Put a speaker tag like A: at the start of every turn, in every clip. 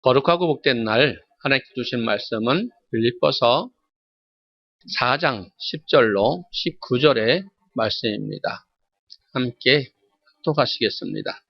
A: 거룩하고 복된 날 하나님께 주신 말씀은 빌립보서 4장 10절로 19절의 말씀입니다. 함께 합독하시겠습니다.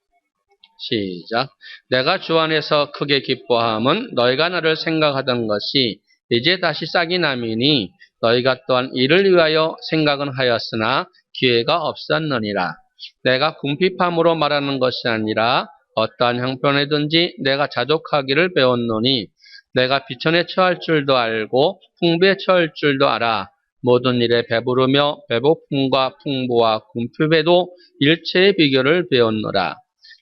A: 시작. 내가 주 안에서 크게 기뻐함은 너희가 나를 생각하던 것이 이제 다시 싹이 나미니 너희가 또한 이를 위하여 생각은 하였으나 기회가 없었느니라. 내가 궁핍함으로 말하는 것이 아니라 어떠한 형편에든지 내가 자족하기를 배웠노니 내가 비천에 처할 줄도 알고 풍부에 처할 줄도 알아. 모든 일에 배부르며 배고픔과 풍부와 궁핍에도 일체의 비결을 배웠노라.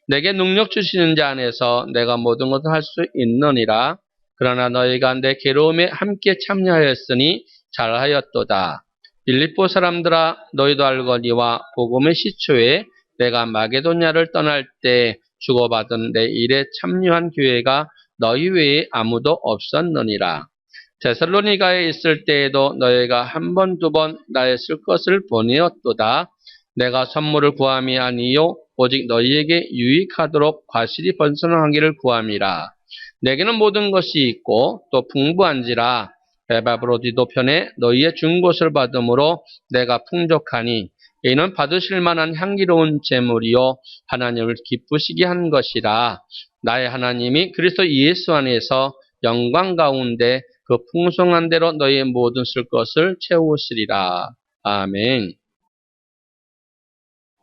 A: 내게 능력 주시는 자 안에서 내가 모든 것을 할 수 있느니라. 그러나 너희가 내 괴로움에 함께 참여하였으니 잘하였도다. 빌립보 사람들아, 너희도 알거니와 복음의 시초에 내가 마게도냐를 떠날 때 주고받은 내 일에 참여한 교회가 너희 외에 아무도 없었느니라. 데살로니가에 있을 때에도 너희가 한 번, 두 번 나의 쓸 것을 보내었도다. 내가 선물을 구함이 아니요 오직 너희에게 유익하도록 과실이 번성하기를 구함이라. 내게는 모든 것이 있고 또 풍부한지라. 배밥으로 뒤도편에 너희의 준 것을 받음으로 내가 풍족하니 이는 받으실 만한 향기로운 제물이요 하나님을 기쁘시게 한 것이라. 나의 하나님이 그리스도 예수 안에서 영광 가운데 그 풍성한 대로 너희의 모든 쓸 것을 채우시리라. 아멘.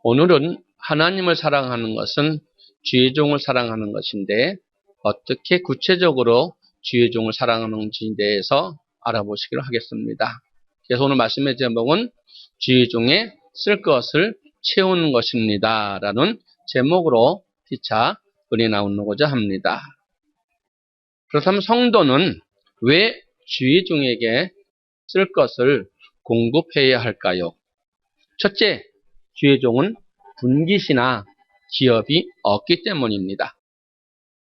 A: 오늘은 하나님을 사랑하는 것은 주의 종을 사랑하는 것인데 어떻게 구체적으로 주의 종을 사랑하는지에 대해서 알아보시기로 하겠습니다. 그래서 오늘 말씀의 제목은 주의 종에 쓸 것을 채우는 것입니다. 라는 제목으로 피차 은혜 나누고자 합니다. 그렇다면 성도는 왜 주의 종에게 쓸 것을 공급해야 할까요? 첫째, 주의 종은 분깃이나 기업이 없기 때문입니다.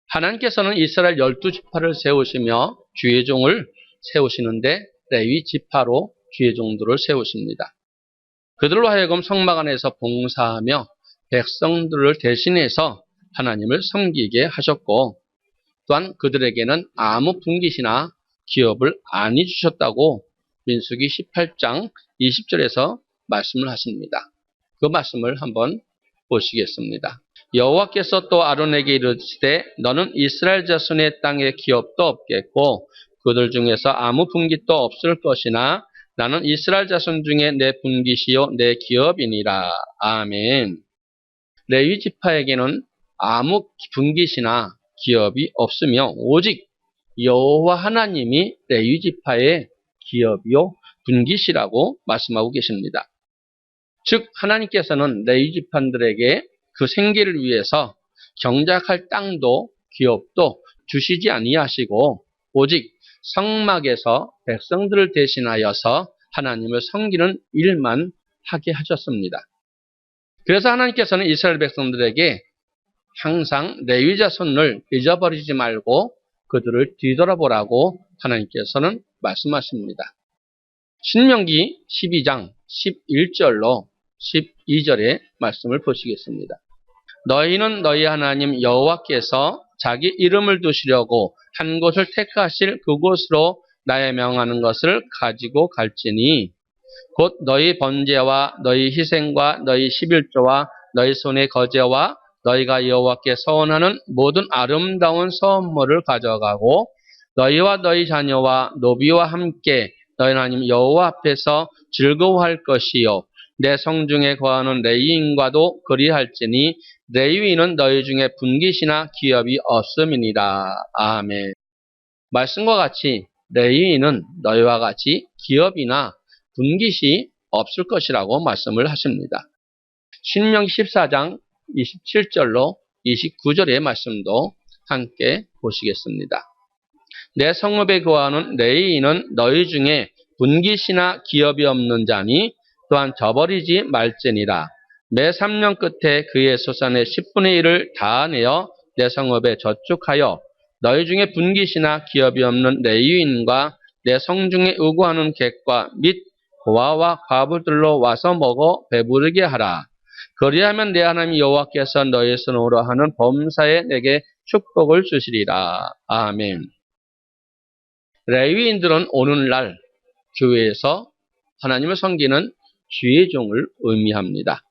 A: 하나님께서는 이스라엘 12지파를 세우시며 주의 종을 세우시는데 레위 지파로 주의 종들을 세우십니다. 그들로 하여금 성막 안에서 봉사하며 백성들을 대신해서 하나님을 섬기게 하셨고 또한 그들에게는 아무 분깃이나 기업을 안 주셨다고 민수기 18장 20절에서 말씀을 하십니다. 그 말씀을 한번 보시겠습니다. 여호와께서 또 아론에게 이르시되 너는 이스라엘 자손의 땅에 기업도 없겠고 그들 중에서 아무 분깃도 없을 것이나 나는 이스라엘 자손 중에 내 분깃이요 내 기업이니라. 아멘. 레위 지파에게는 아무 분깃이나 기업이 없으며 오직 여호와 하나님이 레위 지파의 기업이요 분깃이라고 말씀하고 계십니다. 즉 하나님께서는 레위 지파들에게 그 생계를 위해서 경작할 땅도 기업도 주시지 아니하시고 오직 성막에서 백성들을 대신하여서 하나님을 섬기는 일만 하게 하셨습니다. 그래서 하나님께서는 이스라엘 백성들에게 항상 레위 자손을 잊어버리지 말고 그들을 뒤돌아보라고 하나님께서는 말씀하십니다. 신명기 12장 11절로 12절의 말씀을 보시겠습니다. 너희는 너희 하나님 여호와께서 자기 이름을 두시려고 한 곳을 택하실 그곳으로 나의 명하는 것을 가지고 갈지니 곧 너희 번제와 너희 희생과 너희 11조와 너희 손의 거제와 너희가 여호와께 서원하는 모든 아름다운 선물을 가져가고 너희와 너희 자녀와 노비와 함께 너희 하나님 여호와 앞에서 즐거워할 것이요 내 성중에 거하는 레위인과도 그리할지니 레위인은 너희 중에 분깃이나 기업이 없음이니라. 아멘. 말씀과 같이 레위인은 너희와 같이 기업이나 분깃이 없을 것이라고 말씀을 하십니다. 신명기 14장 27절로 29절의 말씀도 함께 보시겠습니다. 내 성읍에 거하는 레위인은 너희 중에 분깃이나 기업이 없는 자니 또한 저버리지 말지니라. 매 3년 끝에 그의 소산의 10분의 1을 다 내어 내 성읍에 저축하여 너희 중에 분깃이나 기업이 없는 레위인과 내 성중에 의구하는 객과 및 고아와 과부들로 와서 먹어 배부르게 하라. 그리하면 내 하나님 여호와께서 너희 손으로 하는 범사에 내게 축복을 주시리라. 아멘. 레위인들은 오늘날 교회에서 하나님을 섬기는 주의 종을 의미합니다.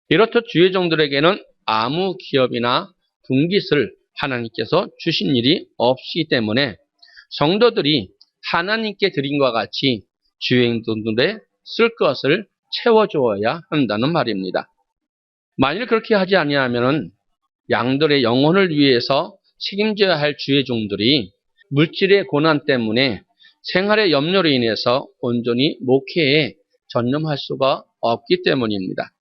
A: 이렇듯 주의 종들에게는 아무 기업이나 분깃을 하나님께서 주신 일이 없기 때문에 성도들이 하나님께 드림과 같이 주의 종들의 쓸 것을 채워주어야 한다는 말입니다. 만일 그렇게 하지 아니하면 양들의 영혼을 위해서 책임져야 할 주의 종들이 물질의 고난 때문에 생활의 염려로 인해서 온전히 목회에 전념할 수가 없기 때문입니다.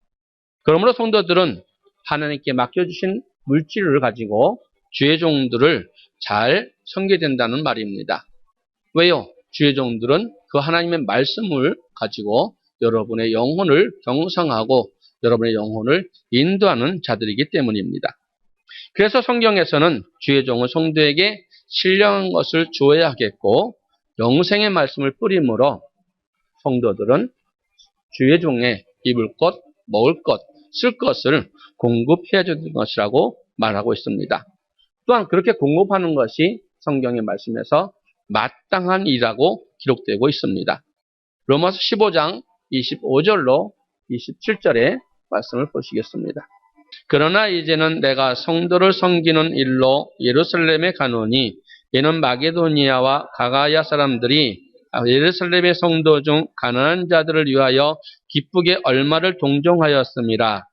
A: 그러므로 성도들은 하나님께 맡겨주신 물질을 가지고 주의 종들을 잘 섬겨야 된다는 말입니다. 왜요? 주의 종들은 그 하나님의 말씀을 가지고 여러분의 영혼을 경성하고 여러분의 영혼을 인도하는 자들이기 때문입니다. 그래서 성경에서는 주의 종은 성도에게 신령한 것을 주어야 하겠고 영생의 말씀을 뿌림으로 성도들은 주의 종에 입을 것, 먹을 것, 쓸 것을 공급해야 되는 것이라고 말하고 있습니다. 또한 그렇게 공급하는 것이 성경의 말씀에서 마땅한 일이라고 기록되고 있습니다. 로마서 15장 25절로 27절의 말씀을 보시겠습니다. 그러나 이제는 내가 성도를 섬기는 일로 예루살렘에 가노니 이는 마게도니아와 가가야 사람들이 예루살렘의 성도 중 가난한 자들을 위하여 기쁘게 얼마를 동정하였음이라.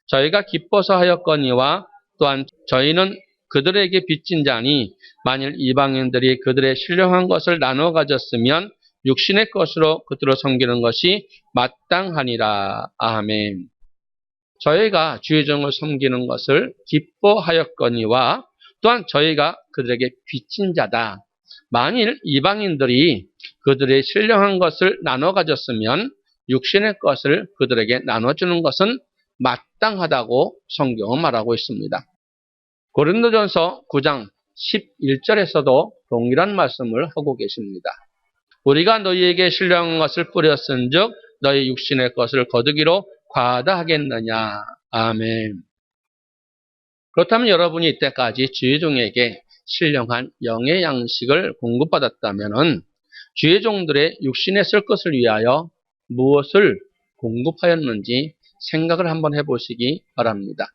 A: 저희가 기뻐서 하였거니와 또한 저희는 그들에게 빚진 자니 만일 이방인들이 그들의 신령한 것을 나눠 가졌으면 육신의 것으로 그들을 섬기는 것이 마땅하니라. 아멘. 저희가 주의 종을 섬기는 것을 기뻐하였거니와 또한 저희가 그들에게 빚진 자다. 만일 이방인들이 그들의 신령한 것을 나눠 가졌으면 육신의 것을 그들에게 나눠주는 것은 마땅하다고 성경은 말하고 있습니다. 고린도전서 9장 11절에서도 동일한 말씀을 하고 계십니다. 우리가 너희에게 신령한 것을 뿌렸은즉 너희 육신의 것을 거두기로 과하다 하겠느냐. 아멘. 그렇다면 여러분이 이때까지 주의 종에게 신령한 영의 양식을 공급받았다면 주의 종들의 육신에 쓸 것을 위하여 무엇을 공급하였는지 생각을 한번 해보시기 바랍니다.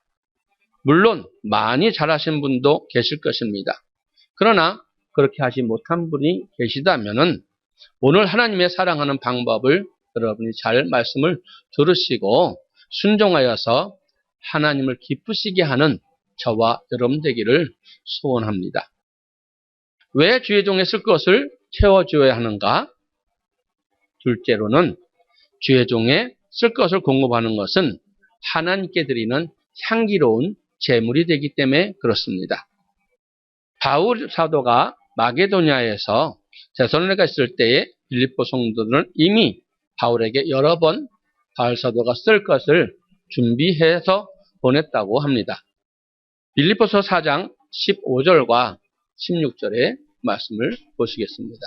A: 물론 많이 잘하신 분도 계실 것입니다. 그러나 그렇게 하지 못한 분이 계시다면 오늘 하나님의 사랑하는 방법을 여러분이 잘 말씀을 들으시고 순종하여서 하나님을 기쁘시게 하는 저와 여러분 되기를 소원합니다. 왜 주의 종에 쓸 것을 채워주어야 하는가? 둘째로는 주의 종에 쓸 것을 공급하는 것은 하나님께 드리는 향기로운 제물이 되기 때문에 그렇습니다. 바울 사도가 마게도냐에서 데살로니가 있을 때에 빌립보 성도들은 이미 바울에게 여러 번 바울 사도가 쓸 것을 준비해서 보냈다고 합니다. 빌립보서 4장 15절과 16절의 말씀을 보시겠습니다.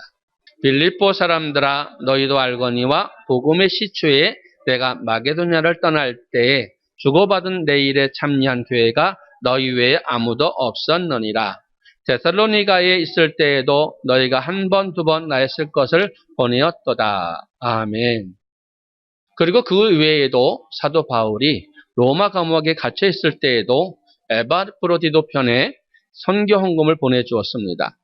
A: 빌립보 사람들아 너희도 알거니와 복음의 시초에 내가 마게도냐를 떠날 때에 주고받은 내 일에 참여한 교회가 너희 외에 아무도 없었느니라. 데살로니가에 있을 때에도 너희가 한 번, 두 번 나의 쓸 것을 보내었도다. 아멘. 그리고 그 외에도 사도 바울이 로마 감옥에 갇혀 있을 때에도 에바프로디도 편에 선교 헌금을 보내주었습니다.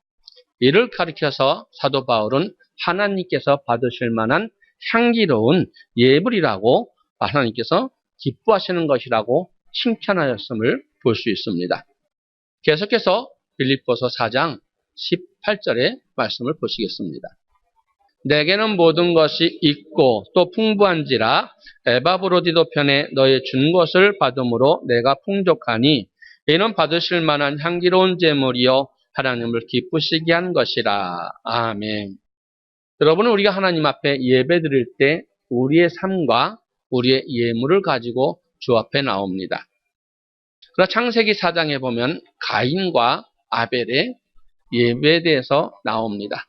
A: 이를 가리켜서 사도 바울은 하나님께서 받으실 만한 향기로운 예물이라고 하나님께서 기뻐하시는 것이라고 칭찬하였음을 볼 수 있습니다. 계속해서 빌립보서 4장 18절의 말씀을 보시겠습니다. 내게는 모든 것이 있고 또 풍부한지라 에바브로디도 편에 너의 준 것을 받음으로 내가 풍족하니 이는 받으실 만한 향기로운 제물이요 하나님을 기쁘시게 한 것이라. 아멘. 여러분은 우리가 하나님 앞에 예배 드릴 때 우리의 삶과 우리의 예물을 가지고 주 앞에 나옵니다. 그러나 창세기 4장에 보면 가인과 아벨의 예배에 대해서 나옵니다.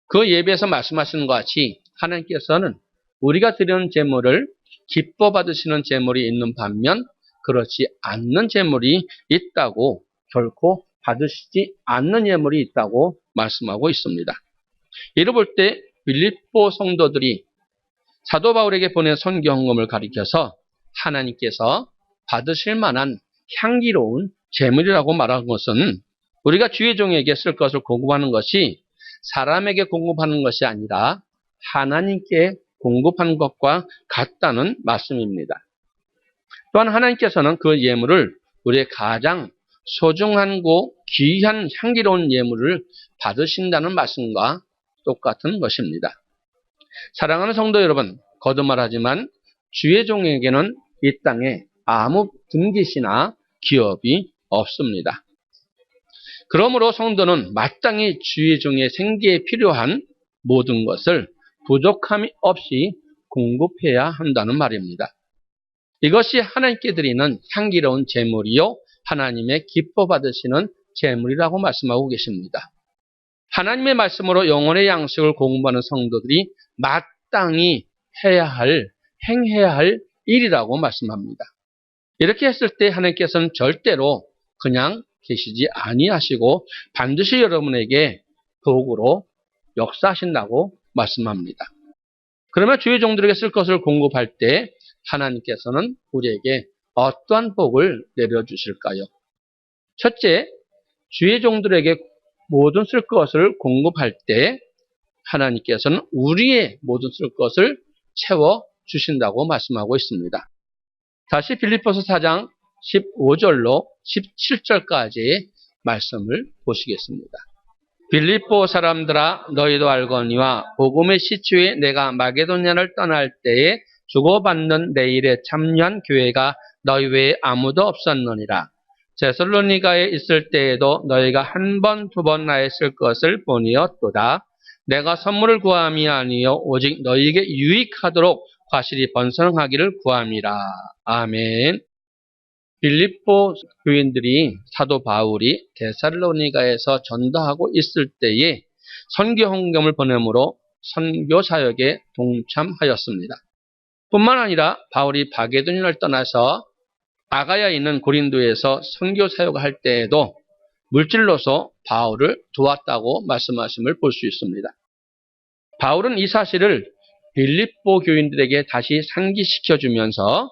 A: 그 예배에서 말씀하시는 것 같이 하나님께서는 우리가 드리는 제물을 기뻐 받으시는 제물이 있는 반면 그렇지 않는 제물이 있다고 결코 받으시지 않는 예물이 있다고 말씀하고 있습니다. 이를 볼 때 빌립보 성도들이 사도 바울에게 보낸 선교 헌금을 가리켜서 하나님께서 받으실 만한 향기로운 재물이라고 말한 것은 우리가 주의 종에게 쓸 것을 공급하는 것이 사람에게 공급하는 것이 아니라 하나님께 공급하는 것과 같다는 말씀입니다. 또한 하나님께서는 그 예물을 우리의 가장 소중하고 귀한 향기로운 예물을 받으신다는 말씀과 똑같은 것입니다. 사랑하는 성도 여러분, 거듭말하지만 주의 종에게는 이 땅에 아무 분깃이나 기업이 없습니다. 그러므로 성도는 마땅히 주의 종의 생계에 필요한 모든 것을 부족함이 없이 공급해야 한다는 말입니다. 이것이 하나님께 드리는 향기로운 제물이요 하나님의 기뻐 받으시는 제물이라고 말씀하고 계십니다. 하나님의 말씀으로 영혼의 양식을 공부하는 성도들이 마땅히 행해야 할 일이라고 말씀합니다. 이렇게 했을 때 하나님께서는 절대로 그냥 계시지 아니하시고 반드시 여러분에게 도구로 역사하신다고 말씀합니다. 그러면 주의 종들에게 쓸 것을 공급할 때 하나님께서는 우리에게 어떠한 복을 내려주실까요? 첫째, 주의 종들에게 모든 쓸 것을 공급할 때 하나님께서는 우리의 모든 쓸 것을 채워주신다고 말씀하고 있습니다. 다시 빌립보서 4장 15절로 17절까지의 말씀을 보시겠습니다. 빌립보 사람들아 너희도 알거니와 복음의 시초에 내가 마게도냐를 떠날 때에 주고받는 내 일에 참여한 교회가 너희 외에 아무도 없었느니라. 데살로니가에 있을 때에도 너희가 한 번, 두 번 나에 쓸 것을 보니었도다. 내가 선물을 구함이 아니요 오직 너희에게 유익하도록 과실이 번성하기를 구함이라. 아멘. 빌립보 교인들이 사도 바울이 데살로니가에서 전도하고 있을 때에 선교 헌금을 보내므로 선교 사역에 동참하였습니다. 뿐만 아니라 바울이 마게도냐를 떠나서 아가야에 있는 고린도에서 선교 사역을 할 때에도 물질로서 바울을 도왔다고 말씀하심을 볼 수 있습니다. 바울은 이 사실을 빌립보 교인들에게 다시 상기시켜주면서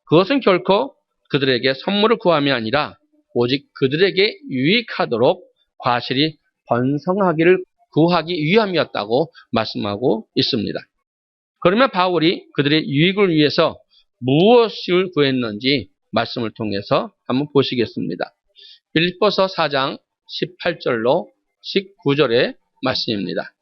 A: 그것은 결코 그들에게 선물을 구함이 아니라 오직 그들에게 유익하도록 과실이 번성하기를 구하기 위함이었다고 말씀하고 있습니다. 그러면 바울이 그들의 유익을 위해서 무엇을 구했는지 말씀을 통해서 한번 보시겠습니다. 빌립보서 4장 18절로 19절의 말씀입니다.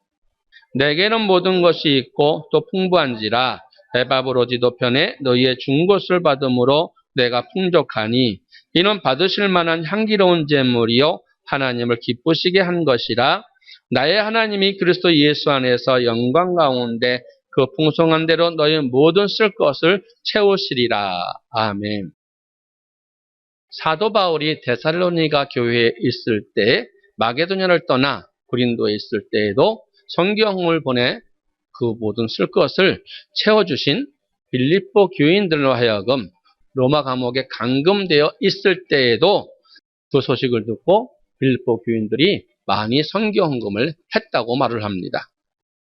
A: 내게는 모든 것이 있고 또 풍부한지라 에바브로디도 편에 너희의 준 것을 받음으로 내가 풍족하니 이는 받으실 만한 향기로운 제물이요 하나님을 기쁘시게 한 것이라. 나의 하나님이 그리스도 예수 안에서 영광 가운데 그 풍성한 대로 너희 모든 쓸 것을 채우시리라. 아멘. 사도 바울이 데살로니가 교회에 있을 때 마게도냐를 떠나 고린도에 있을 때에도 선교헌금을 보내 그 모든 쓸 것을 채워주신 빌립보 교인들로 하여금 로마 감옥에 감금되어 있을 때에도 그 소식을 듣고 빌립보 교인들이 많이 선교헌금을 했다고 말을 합니다.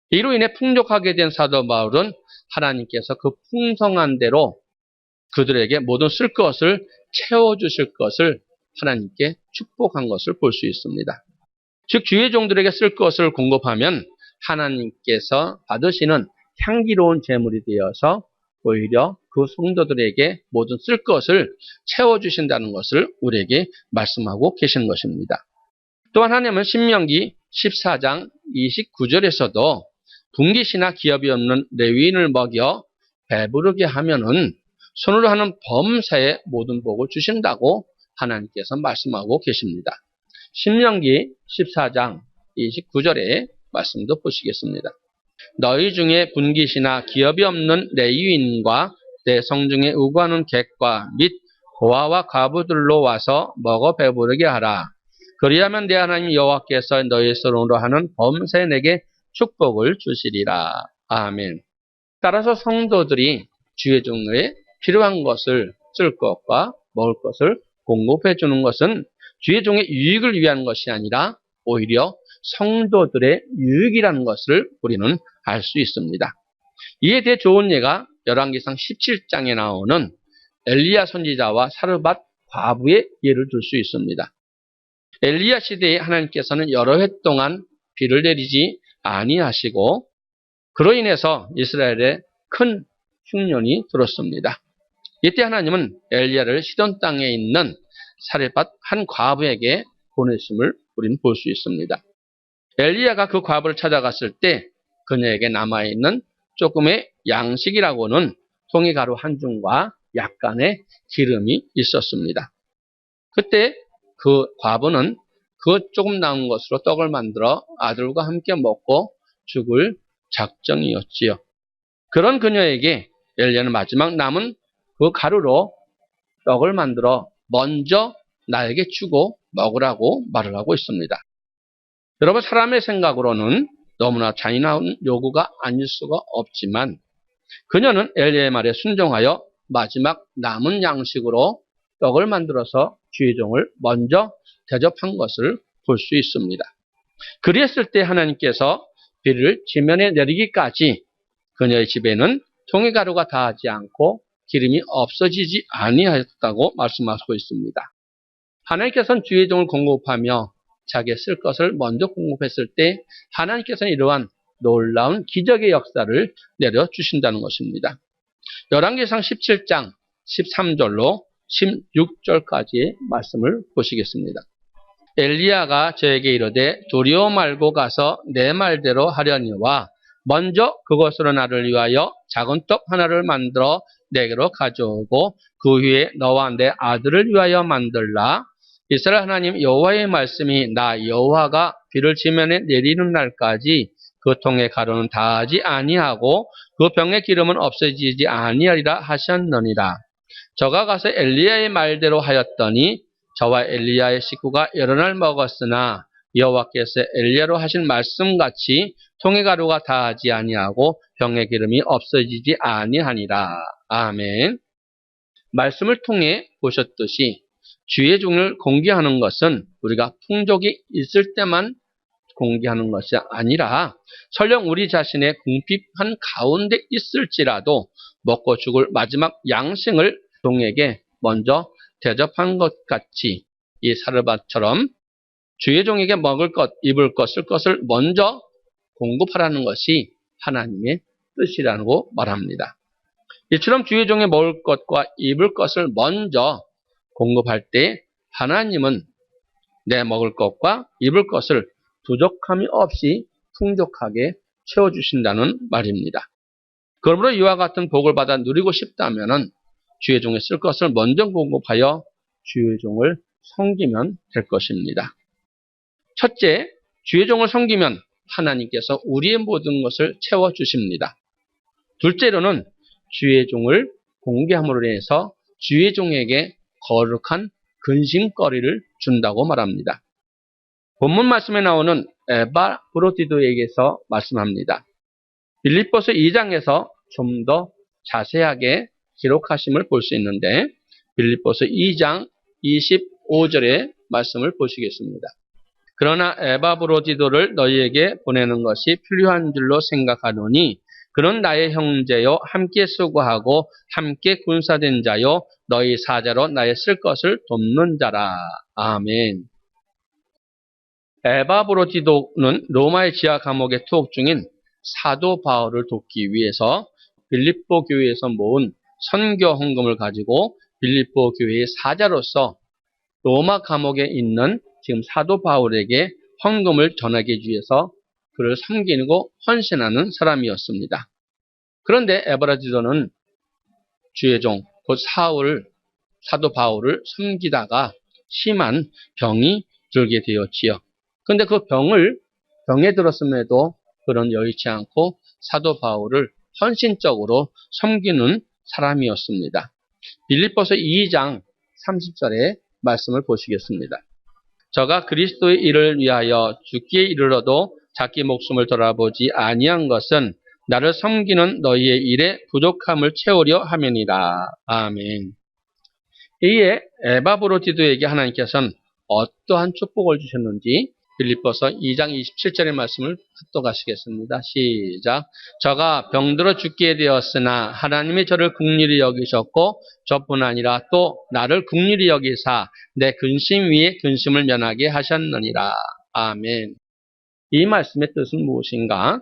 A: 이로 인해 풍족하게 된 사도 바울은 하나님께서 그 풍성한 대로 그들에게 모든 쓸 것을 채워주실 것을 하나님께 축복한 것을 볼 수 있습니다. 즉 주의 종들에게 쓸 것을 공급하면 하나님께서 받으시는 향기로운 제물이 되어서 오히려 그 성도들에게 모든 쓸 것을 채워주신다는 것을 우리에게 말씀하고 계신 것입니다. 또한 하나님은 신명기 14장 29절에서도 분깃이나 기업이 없는 레위인을 먹여 배부르게 하면은 손으로 하는 범사에 모든 복을 주신다고 하나님께서 말씀하고 계십니다. 신명기 14장 29절의 말씀도 보시겠습니다. 너희 중에 분깃이나 기업이 없는 레위인과 내 성중에 우고하는 객과 및 고아와 과부들로 와서 먹어 배부르게 하라. 그리하면 내 하나님 여호와께서 너희 손으로 하는 범사에 내게 축복을 주시리라. 아멘. 따라서 성도들이 주의 종에 필요한 것을 쓸 것과 먹을 것을 공급해 주는 것은 주의 종의 유익을 위한 것이 아니라 오히려 성도들의 유익이라는 것을 우리는 알 수 있습니다. 이에 대해 좋은 예가 열왕기상 17장에 나오는 엘리야 선지자와 사르밧 과부의 예를 들 수 있습니다. 엘리야 시대에 하나님께서는 여러 해 동안 비를 내리지 아니하시고 그로 인해서 이스라엘에 큰 흉년이 들었습니다. 이때 하나님은 엘리야를 시돈 땅에 있는 사르밧 한 과부에게 보냈음을 우리는 볼 수 있습니다. 엘리야가 그 과부를 찾아갔을 때 그녀에게 남아있는 조금의 양식이라고는 송이가루 한 줌과 약간의 기름이 있었습니다. 그때 그 과부는 그 조금 남은 것으로 떡을 만들어 아들과 함께 먹고 죽을 작정이었지요. 그런 그녀에게 엘리야는 마지막 남은 그 가루로 떡을 만들어 먼저 나에게 주고 먹으라고 말을 하고 있습니다. 여러분, 사람의 생각으로는 너무나 잔인한 요구가 아닐 수가 없지만 그녀는 엘리야의 말에 순종하여 마지막 남은 양식으로 떡을 만들어서 주의 종을 먼저 대접한 것을 볼 수 있습니다. 그랬을 때 하나님께서 비를 지면에 내리기까지 그녀의 집에는 송이가루가 닿지 않고 기름이 없어지지 아니하였다고 말씀하고 있습니다. 하나님께서는 주의 종을 공급하며 자기의 쓸 것을 먼저 공급했을 때 하나님께서는 이러한 놀라운 기적의 역사를 내려주신다는 것입니다. 열왕기상 17장 13절로 16절까지의 말씀을 보시겠습니다. 엘리야가 저에게 이르되 두려워 말고 가서 내 말대로 하려니와 먼저 그것으로 나를 위하여 작은 떡 하나를 만들어 내게로 가져오고 그 후에 너와 내 아들을 위하여 만들라. 이스라엘 하나님 여호와의 말씀이 나 여호와가 비를 지면에 내리는 날까지 그 통의 가루는 닿지 아니하고 그 병의 기름은 없어지지 아니하리라 하셨느니라. 저가 가서 엘리야의 말대로 하였더니 저와 엘리야의 식구가 여러 날 먹었으나 여호와께서 엘리야로 하신 말씀같이 통의 가루가 닿지 아니하고 병의 기름이 없어지지 아니하니라. 아멘. 말씀을 통해 보셨듯이 주의 종을 공개하는 것은 우리가 풍족이 있을 때만 공개하는 것이 아니라 설령 우리 자신의 궁핍한 가운데 있을지라도 먹고 죽을 마지막 양식을 종에게 먼저 대접한 것 같이 이 사르밧처럼 주의 종에게 먹을 것, 입을 것, 쓸 것을 먼저 공급하라는 것이 하나님의 뜻이라고 말합니다. 이처럼 주의 종에 먹을 것과 입을 것을 먼저 공급할 때 하나님은 내 먹을 것과 입을 것을 부족함이 없이 풍족하게 채워주신다는 말입니다. 그러므로 이와 같은 복을 받아 누리고 싶다면 주의 종에 쓸 것을 먼저 공급하여 주의 종을 섬기면 될 것입니다. 첫째, 주의 종을 섬기면 하나님께서 우리의 모든 것을 채워주십니다. 둘째로는 주의 종을 공개함으로 인해서 주의 종에게 거룩한 근심거리를 준다고 말합니다. 본문 말씀에 나오는 에바브로디도에게서 말씀합니다. 빌립보서 2장에서 좀 더 자세하게 기록하심을 볼 수 있는데 빌립보서 2장 25절의 말씀을 보시겠습니다. 그러나 에바브로디도를 너희에게 보내는 것이 필요한 줄로 생각하노니 그는 나의 형제요 함께 수고하고 함께 군사된 자요 너희 사자로 나의 쓸 것을 돕는 자라. 아멘. 에바브로디도는 로마의 지하 감옥에 투옥 중인 사도 바울을 돕기 위해서 빌립보 교회에서 모은 선교 헌금을 가지고 빌립보 교회의 사자로서 로마 감옥에 있는 지금 사도 바울에게 헌금을 전하기 위해서 그를 섬기고 헌신하는 사람이었습니다. 그런데 에바브로디도는 주의 종, 곧 사도 바울을 섬기다가 심한 병이 들게 되었지요. 그런데 그 병에 들었음에도 그런 여의치 않고 사도 바울을 헌신적으로 섬기는 사람이었습니다. 빌립보서 2장 30절의 말씀을 보시겠습니다. 저가 그리스도의 일을 위하여 죽기에 이르러도 자기 목숨을 돌아보지 아니한 것은 나를 섬기는 너희의 일에 부족함을 채우려 함이니라. 아멘. 이에 에바브로디도에게 하나님께서는 어떠한 축복을 주셨는지 빌립보서 2장 27절의 말씀을 합독하시겠습니다. 시작. 저가 병들어 죽게 되었으나 하나님이 저를 긍휼히 여기셨고 저뿐 아니라 또 나를 긍휼히 여기사 내 근심 위에 근심을 면하게 하셨느니라. 아멘. 이 말씀의 뜻은 무엇인가?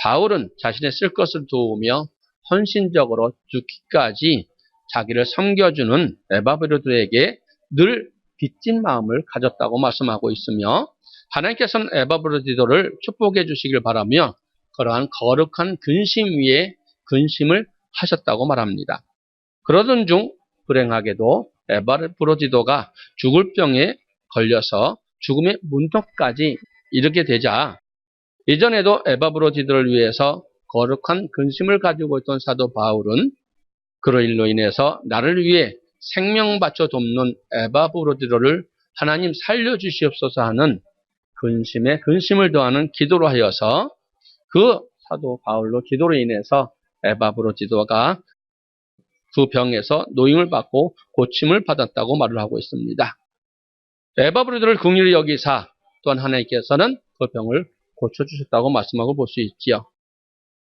A: 바울은 자신의 쓸 것을 도우며 헌신적으로 죽기까지 자기를 섬겨주는 에바브로들에게 늘 빚진 마음을 가졌다고 말씀하고 있으며 하나님께서는 에바브로디도를 축복해 주시길 바라며 그러한 거룩한 근심 위에 근심을 하셨다고 말합니다. 그러던 중 불행하게도 에바브로디도가 죽을 병에 걸려서 죽음의 문턱까지 이르게 되자 이전에도 에바브로디도를 위해서 거룩한 근심을 가지고 있던 사도 바울은 그로 일로 인해서 나를 위해 생명 바쳐 돕는 에바브로디도를 하나님 살려주시옵소서 하는 근심에 근심을 더하는 기도로 하여서 그 사도 바울로 기도로 인해서 에바브로디도가 그 병에서 노임을 받고 고침을 받았다고 말을 하고 있습니다. 에바브로디도를 긍휼히 여기사 또한 하나님께서는 그 병을 고쳐주셨다고 말씀하고 볼 수 있지요.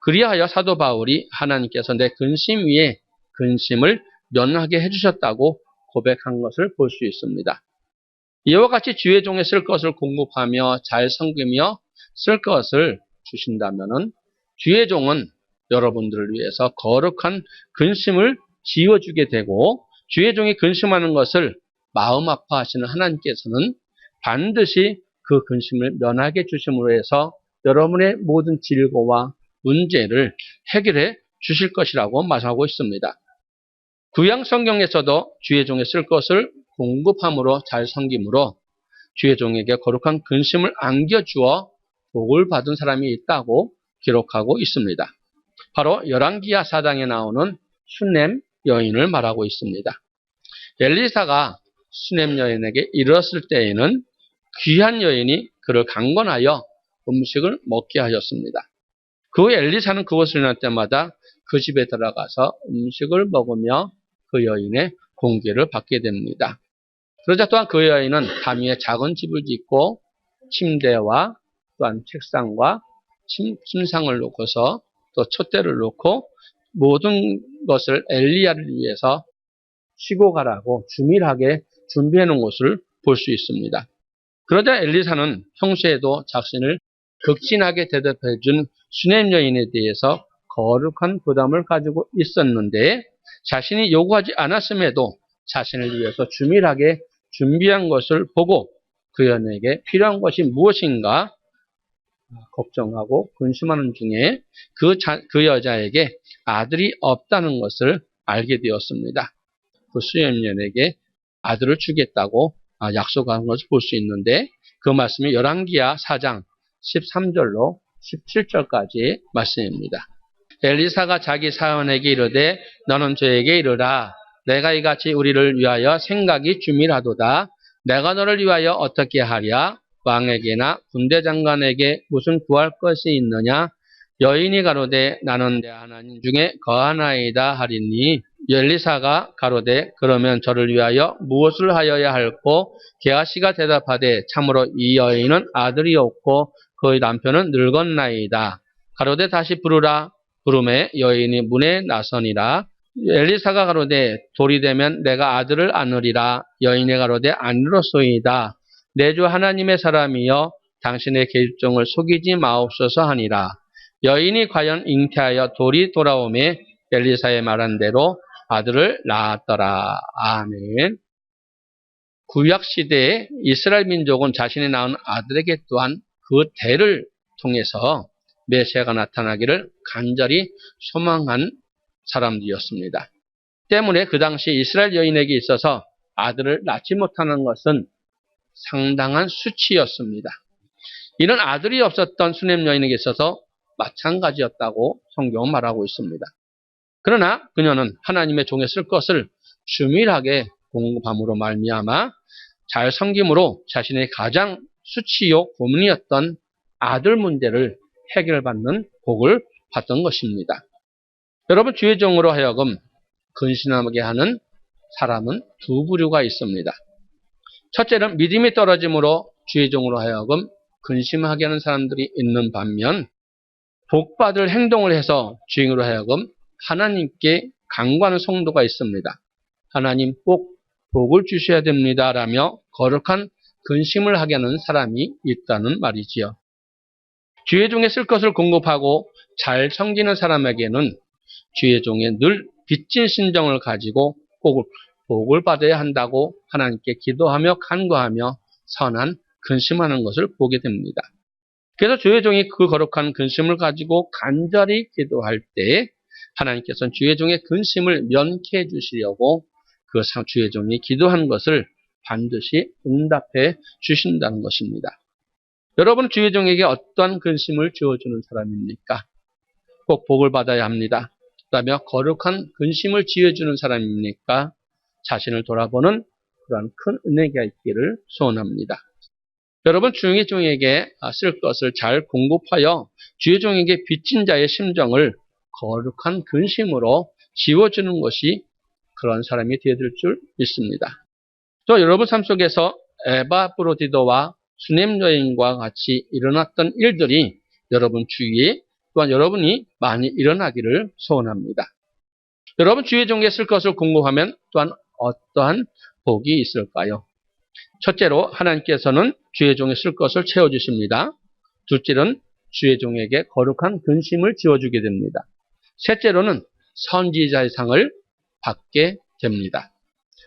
A: 그리하여 사도 바울이 하나님께서 내 근심 위에 근심을 면하게 해주셨다고 고백한 것을 볼 수 있습니다. 이와 같이 주의 종에 쓸 것을 공급하며 잘 섬기며 쓸 것을 주신다면은 주의 종은 여러분들을 위해서 거룩한 근심을 지어주게 되고 주의 종이 근심하는 것을 마음 아파하시는 하나님께서는 반드시 그 근심을 면하게 주심으로 해서 여러분의 모든 질고와 문제를 해결해 주실 것이라고 말하고 있습니다. 구약 성경에서도 주의 종에 쓸 것을 공급함으로 잘 섬김으로 주의 종에게 거룩한 근심을 안겨주어 복을 받은 사람이 있다고 기록하고 있습니다. 바로 열왕기하 4장에 나오는 수넴 여인을 말하고 있습니다. 엘리사가 수넴 여인에게 이르렀을 때에는 귀한 여인이 그를 강권하여 음식을 먹게 하였습니다. 그 엘리사는 그곳을 지날 때마다 그 집에 들어가서 음식을 먹으며 그 여인의 공개를 받게 됩니다. 그러자 또한 그 여인은 담 위에 작은 집을 짓고 침대와 또한 책상과 침상을 놓고서 또 촛대를 놓고 모든 것을 엘리야를 위해서 쉬고 가라고 주밀하게 준비해 놓은 것을 볼 수 있습니다. 그러자 엘리사는 평소에도 자신을 극진하게 대접해 준 수넴 여인에 대해서 거룩한 부담을 가지고 있었는데 자신이 요구하지 않았음에도 자신을 위해서 주밀하게 준비한 것을 보고 그 여인에게 필요한 것이 무엇인가 걱정하고 근심하는 중에 그 여자에게 아들이 없다는 것을 알게 되었습니다. 그 수넴 여인에게 아들을 주겠다고 약속한 것을 볼 수 있는데 그 말씀이 열왕기하 4장 13절로 17절까지의 말씀입니다. 엘리사가 자기 사원에게 이르되 너는 저에게 이르라 내가 이같이 우리를 위하여 생각이 주밀하도다. 내가 너를 위하여 어떻게 하랴? 왕에게나 군대장관에게 무슨 구할 것이 있느냐? 여인이 가로되 나는 내 하나님 중에 거하나이다 하리니 엘리사가 가로되 그러면 저를 위하여 무엇을 하여야 할꼬? 게하시가 대답하되 참으로 이 여인은 아들이 없고 그의 남편은 늙었나이다. 가로되 다시 부르라. 부름에 여인이 문에 나서니라. 엘리사가 가로되 돌이 되면 내가 아들을 안으리라. 여인이 가로되 안으로소이다. 내 주 하나님의 사람이여 당신의 계집종을 속이지 마옵소서 하니라. 여인이 과연 잉태하여 돌이 돌아오매 엘리사의 말한 대로 아들을 낳았더라. 아멘. 구약시대에 이스라엘 민족은 자신이 낳은 아들에게 또한 그 대를 통해서 메시아가 나타나기를 간절히 소망한 사람들이었습니다. 때문에 그 당시 이스라엘 여인에게 있어서 아들을 낳지 못하는 것은 상당한 수치였습니다. 이런 아들이 없었던 수넴 여인에게 있어서 마찬가지였다고 성경은 말하고 있습니다. 그러나 그녀는 하나님의 종에 쓸 것을 주밀하게 공급함으로 말미암아 잘 섬김으로 자신의 가장 수치요 고민이었던 아들 문제를 해결받는 복을 받던 것입니다. 여러분 주의 종으로 하여금 근신하게 하는 사람은 두 부류가 있습니다. 첫째는 믿음이 떨어짐으로 주의 종으로 하여금 근심하게 하는 사람들이 있는 반면 복받을 행동을 해서 주인으로 하여금 하나님께 간구하는 성도가 있습니다. 하나님 꼭 복을 주셔야 됩니다 라며 거룩한 근심을 하게 하는 사람이 있다는 말이지요. 주의 종에 쓸 것을 공급하고 잘 섬기는 사람에게는 주의 종에 늘 빚진 심정을 가지고 꼭 복을 받아야 한다고 하나님께 기도하며 간구하며 선한 근심하는 것을 보게 됩니다. 그래서 주의 종이 그 거룩한 근심을 가지고 간절히 기도할 때 하나님께서는 주의 종의 근심을 면케해 주시려고 그 주의 종이 기도한 것을 반드시 응답해 주신다는 것입니다. 여러분 주의 종에게 어떠한 근심을 주어주는 사람입니까? 꼭 복을 받아야 합니다. 그러며 거룩한 근심을 지어주는 사람입니까? 자신을 돌아보는 그러한 큰 은혜가 있기를 소원합니다. 여러분 주의 종에게 쓸 것을 잘 공급하여 주의 종에게 빚진 자의 심정을 거룩한 근심으로 지워주는 것이 그런 사람이 되어줄 줄 믿습니다. 또 여러분 삶 속에서 에바브로디도와 수넴 여인과 같이 일어났던 일들이 여러분 주위에 또한 여러분이 많이 일어나기를 소원합니다. 여러분 주의 종에게 쓸 것을 공급하면 또한 어떠한 복이 있을까요? 첫째로 하나님께서는 주의 종에 쓸 것을 채워주십니다. 둘째로는 주의 종에게 거룩한 근심을 지어주게 됩니다. 셋째로는 선지자의 상을 받게 됩니다.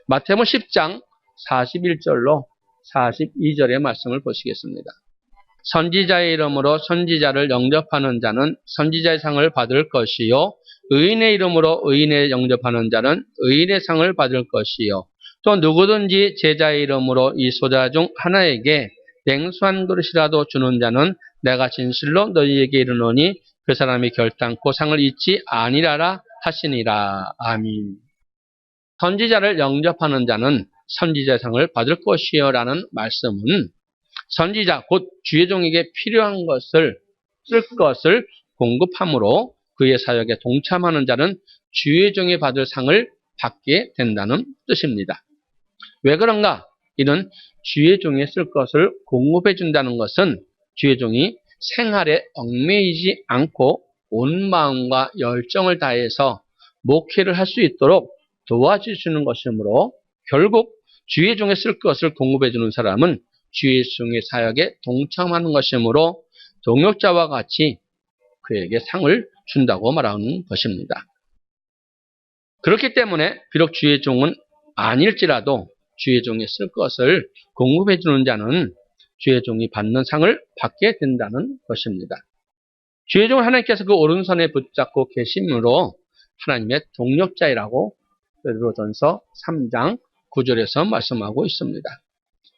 A: 마태복음 10장 41절로 42절의 말씀을 보시겠습니다. 선지자의 이름으로 선지자를 영접하는 자는 선지자의 상을 받을 것이요 의인의 이름으로 의인을 영접하는 자는 의인의 상을 받을 것이요 또 누구든지 제자의 이름으로 이 소자 중 하나에게 냉수 한 그릇이라도 주는 자는 내가 진실로 너희에게 이르노니 그 사람이 결단코 상을 잊지 아니라라 하시니라. 아멘. 선지자를 영접하는 자는 선지자의 상을 받을 것이요 라는 말씀은 선지자 곧 주의 종에게 필요한 것을 쓸 것을 공급함으로 그의 사역에 동참하는 자는 주의 종이 받을 상을 받게 된다는 뜻입니다. 왜 그런가? 이는 주의 종에 쓸 것을 공급해 준다는 것은 주의 종이 생활에 얽매이지 않고 온 마음과 열정을 다해서 목회를 할 수 있도록 도와주시는 것이므로 결국 주의 종에 쓸 것을 공급해 주는 사람은 주의 종의 사역에 동참하는 것이므로 동역자와 같이 그에게 상을 준다고 말하는 것입니다. 그렇기 때문에 비록 주의 종은 아닐지라도 주의 종에 쓸 것을 공급해 주는 자는 주의 종이 받는 상을 받게 된다는 것입니다. 주의 종을 하나님께서 그 오른손에 붙잡고 계심으로 하나님의 동역자이라고 베드로전서 3장 9절에서 말씀하고 있습니다.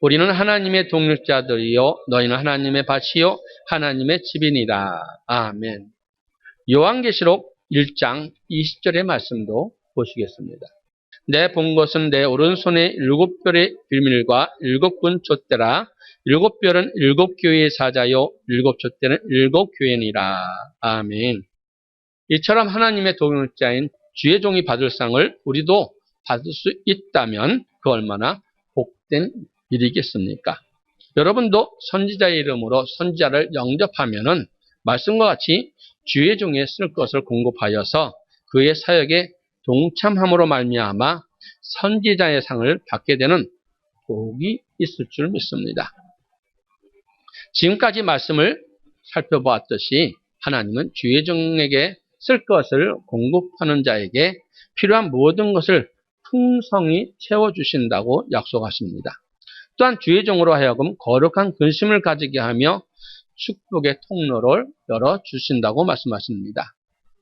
A: 우리는 하나님의 동역자들이요 너희는 하나님의 밭이요 하나님의 집이니라. 아멘. 요한계시록 1장 20절의 말씀도 보시겠습니다. 내 본 것은 내 오른손에 7별의 비밀과 7군 촛대라. 7별은 7교회의 사자요 7촛대는 7교회니라. 아멘. 이처럼 하나님의 동역자인 주의 종이 받을 상을 우리도 받을 수 있다면 그 얼마나 복된 일이겠습니까? 여러분도 선지자의 이름으로 선지자를 영접하면은 말씀과 같이 주의 종에 쓸 것을 공급하여서 그의 사역에 동참함으로 말미암아 선지자의 상을 받게 되는 복이 있을 줄 믿습니다. 지금까지 말씀을 살펴보았듯이 하나님은 주의 종에게 쓸 것을 공급하는 자에게 필요한 모든 것을 풍성히 채워주신다고 약속하십니다. 또한 주의 종으로 하여금 거룩한 근심을 가지게 하며 축복의 통로를 열어주신다고 말씀하십니다.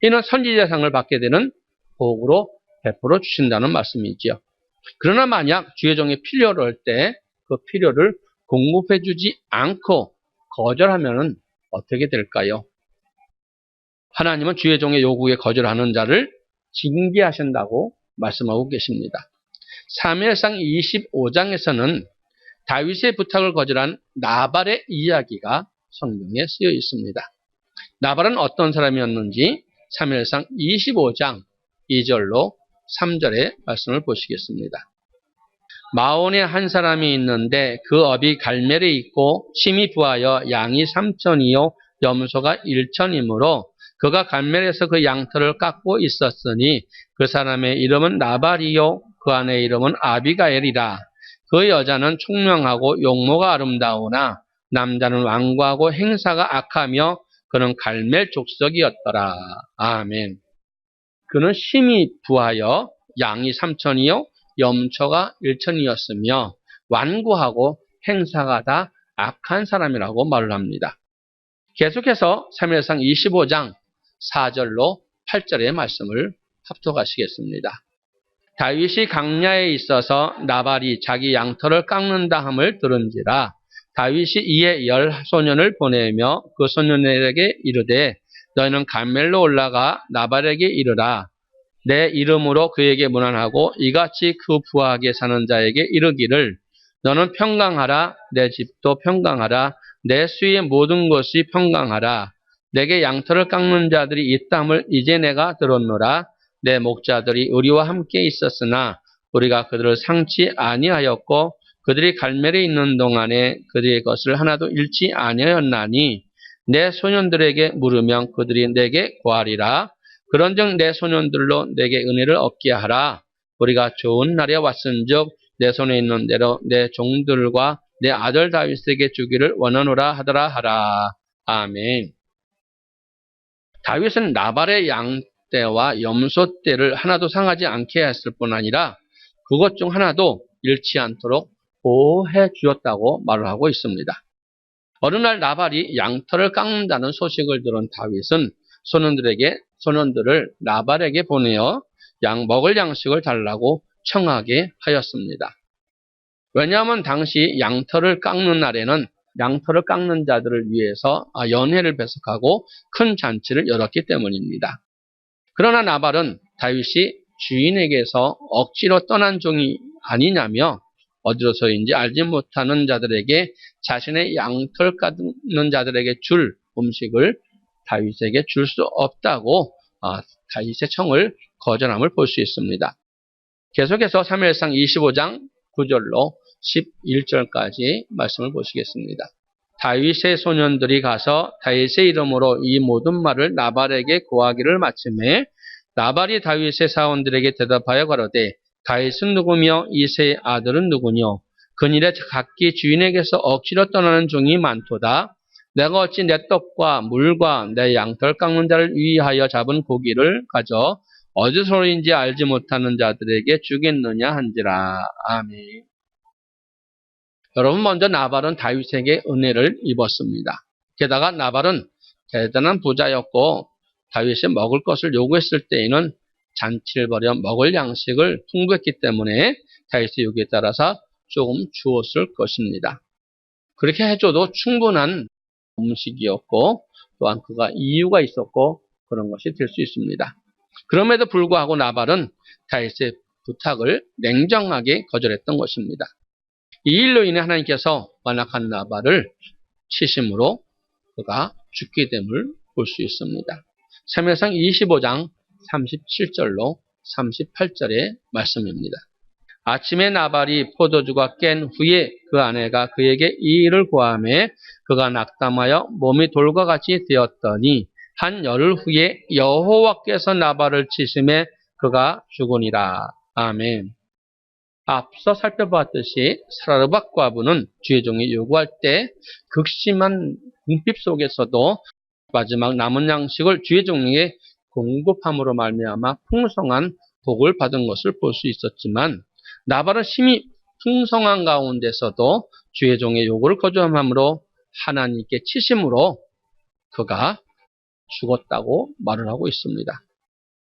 A: 이는 선지자상을 받게 되는 복으로 베풀어 주신다는 말씀이지요. 그러나 만약 주의 종이 필요로 할 때 그 필요를 공급해 주지 않고 거절하면 어떻게 될까요? 하나님은 주의 종의 요구에 거절하는 자를 징계하신다고 말씀하고 계십니다. 사무엘상 25장에서는 다윗의 부탁을 거절한 나발의 이야기가 성경에 쓰여 있습니다. 나발은 어떤 사람이었는지 사무엘상 25장 2절로 3절의 말씀을 보시겠습니다. 마온에 한 사람이 있는데 그 업이 갈멜에 있고 심히 부하여 양이 3천이요 염소가 1천이므로 그가 갈멜에서 그 양털을 깎고 있었으니 그 사람의 이름은 나발이요 그 아내의 이름은 아비가엘이라. 그 여자는 총명하고 용모가 아름다우나 남자는 완고하고 행사가 악하며 그는 갈멜 족속이었더라. 아멘. 그는 심히 부하여 양이 3천이요 염소가 1천이었으며 완고하고 행사가 다 악한 사람이라고 말을 합니다. 계속해서 사무엘상 25장 4절로 8절의 말씀을 합독하시겠습니다. 다윗이 강야에 있어서 나발이 자기 양털을 깎는다 함을 들은지라. 다윗이 이에 10소년을 보내며 그 소년들에게 이르되 너희는 갈멜로 올라가 나발에게 이르라. 내 이름으로 그에게 문안하고 이같이 그 부하게 사는 자에게 이르기를 너는 평강하라. 내 집도 평강하라. 내 수의 모든 것이 평강하라. 내게 양털을 깎는 자들이 있다함을 이제 내가 들었노라. 내 목자들이 우리와 함께 있었으나 우리가 그들을 상치 아니하였고 그들이 갈멜에 있는 동안에 그들의 것을 하나도 잃지 아니하였나니 내 소년들에게 물으면 그들이 내게 구하리라. 그런즉 내 소년들로 내게 은혜를 얻게 하라. 우리가 좋은 날에 왔은즉 내 손에 있는 대로 내 종들과 내 아들 다윗에게 주기를 원하노라 하더라 하라. 아멘. 다윗은 나발의 양떼와 염소떼를 하나도 상하지 않게 했을 뿐 아니라 그것 중 하나도 잃지 않도록 보호해 주었다고 말을 하고 있습니다. 어느 날 나발이 양털을 깎는다는 소식을 들은 다윗은 소년들을 나발에게 보내어 먹을 양식을 달라고 청하게 하였습니다. 왜냐하면 당시 양털을 깎는 날에는 양털을 깎는 자들을 위해서 연회를 배석하고 큰 잔치를 열었기 때문입니다. 그러나 나발은 다윗이 주인에게서 억지로 떠난 종이 아니냐며 어디로서인지 알지 못하는 자들에게 자신의 양털 깎는 자들에게 줄 음식을 다윗에게 줄 수 없다고 다윗의 청을 거절함을 볼 수 있습니다. 계속해서 사무엘상 25장 9절로 11절까지 말씀을 보시겠습니다. 다윗의 소년들이 가서 다윗의 이름으로 이 모든 말을 나발에게 고하기를 마침에 나발이 다윗의 사원들에게 대답하여 가로되 다윗은 누구며 이새의 아들은 누구뇨? 그일에 각기 주인에게서 억지로 떠나는 종이 많도다. 내가 어찌 내 떡과 물과 내 양털 깎는 자를 위하여 잡은 고기를 가져 어디서인지 알지 못하는 자들에게 주겠느냐 한지라. 아멘. 여러분, 먼저 나발은 다윗에게 은혜를 입었습니다. 게다가 나발은 대단한 부자였고 다윗이 먹을 것을 요구했을 때에는 잔치를 벌여 먹을 양식을 풍부했기 때문에 다윗의 요구에 따라서 조금 주었을 것입니다. 그렇게 해줘도 충분한 음식이었고 또한 그가 이유가 있었고 그런 것이 될 수 있습니다. 그럼에도 불구하고 나발은 다윗의 부탁을 냉정하게 거절했던 것입니다. 이 일로 인해 하나님께서 완악한 나발을 치심으로 그가 죽게 됨을 볼 수 있습니다. 사무엘상 25장 37절로 38절의 말씀입니다. 아침에 나발이 포도주가 깬 후에 그 아내가 그에게 이 일을 고하매 그가 낙담하여 몸이 돌과 같이 되었더니 한 열흘 후에 여호와께서 나발을 치심에 그가 죽으니라. 아멘. 앞서 살펴봤듯이 사르밧 과부는 주의 종이 요구할 때 극심한 궁핍 속에서도 마지막 남은 양식을 주의 종에게 공급함으로 말미암아 풍성한 복을 받은 것을 볼 수 있었지만 나발은 심히 풍성한 가운데서도 주의 종의 요구를 거절함으로 하나님께 치심으로 그가 죽었다고 말을 하고 있습니다.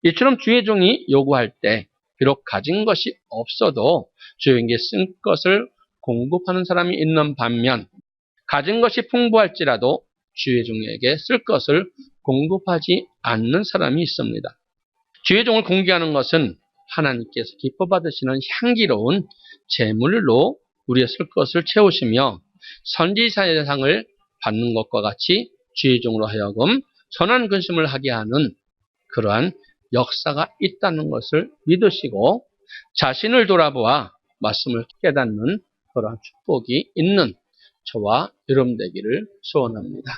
A: 이처럼 주의 종이 요구할 때 비록 가진 것이 없어도 주에게 쓴 것을 공급하는 사람이 있는 반면 가진 것이 풍부할지라도 주의 종에게 쓸 것을 공급하지 않는 사람이 있습니다. 주의 종을 공개하는 것은 하나님께서 기뻐 받으시는 향기로운 제물로 우리의 쓸 것을 채우시며 선지자의 상을 받는 것과 같이 주의 종으로 하여금 선한 근심을 하게 하는 그러한 역사가 있다는 것을 믿으시고 자신을 돌아보아 말씀을 깨닫는 그러한 축복이 있는 저와 여러분 되기를 소원합니다.